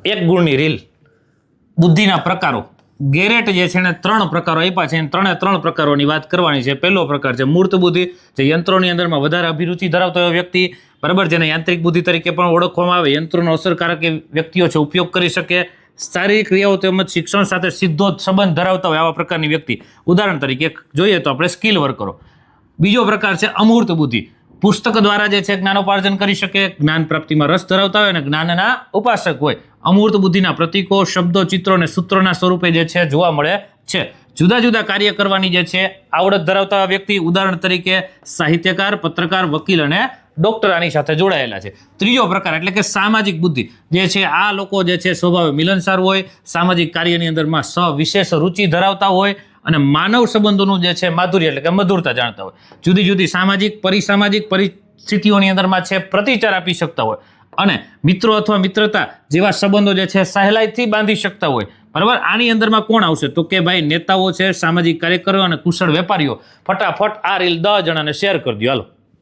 એક ગુણની રીલ. બુદ્ધિના પ્રકારો. ગેરેટ જે છે એને 3 પ્રકારો આપ્યા છે. ત્રણે 3 પ્રકારોની વાત કરવાની છે. પહેલો પ્રકાર છે મૂર્ત બુદ્ધિ, જે યંત્રોની અંદરમાં વધારે અભિરુચિ ધરાવતો એવો વ્યક્તિ, બરાબર, જેને યાંત્રિક બુદ્ધિ તરીકે પણ ઓળખવામાં આવે. યંત્રોનો અસરકારક એ વ્યક્તિઓ છે, ઉપયોગ કરી શકે. શારીરિક ક્રિયાઓ તેમજ શિક્ષણ સાથે સીધો સંબંધ ધરાવતા હોય આવા પ્રકારની વ્યક્તિ. ઉદાહરણ તરીકે જોઈએ તો આપણે સ્કિલ વર્કરો. બીજો પ્રકાર છે અમૂર્ત બુદ્ધિ. પુસ્તક દ્વારા જે છે જ્ઞાનોપાર્જન કરી શકે, જ્ઞાન પ્રાપ્તિમાં રસ ધરાવતા હોય અને જ્ઞાનના ઉપાસક હોય. અમૂર્ત બુદ્ધિના પ્રતીકો, શબ્દો, ચિત્રો અને સૂત્રોના સ્વરૂપે જે છે જોવા મળે છે. જુદા જુદા કાર્ય કરવાની જે છે આવડત ધરાવતા વ્યક્તિ. ઉદાહરણ તરીકે સાહિત્યકાર, પત્રકાર, વકીલ અને ડોક્ટર આની સાથે જોડાયેલા છે. ત્રીજો પ્રકાર એટલે કે સામાજિક બુદ્ધિ જે છે, આ લોકો જે છે સ્વભાવે મિલનસાર હોય, સામાજિક કાર્યની અંદરમાં વિશેષ રુચિ ધરાવતા હોય અને માનવ સંબંધોનું જે છે માધુર્ય એટલે કે મધુરતા જાણતા હોય. જુદી જુદી સામાજિક પરિસામાજિક પરિસ્થિતિઓની અંદરમાં છે પ્રતિચાર આપી શકતા હોય અને મિત્રો અથવા મિત્રતા જેવા સંબંધો જે છે સહેલાઈથી બાંધી શકતા હોય. બરાબર, આની અંદરમાં કોણ આવશે તો કે ભાઈ નેતાઓ છે, સામાજિક કાર્યકરો અને કુશળ વેપારીઓ. ફટાફટ આ રીલ 10 જણાને શેર કરી દો. હાલો.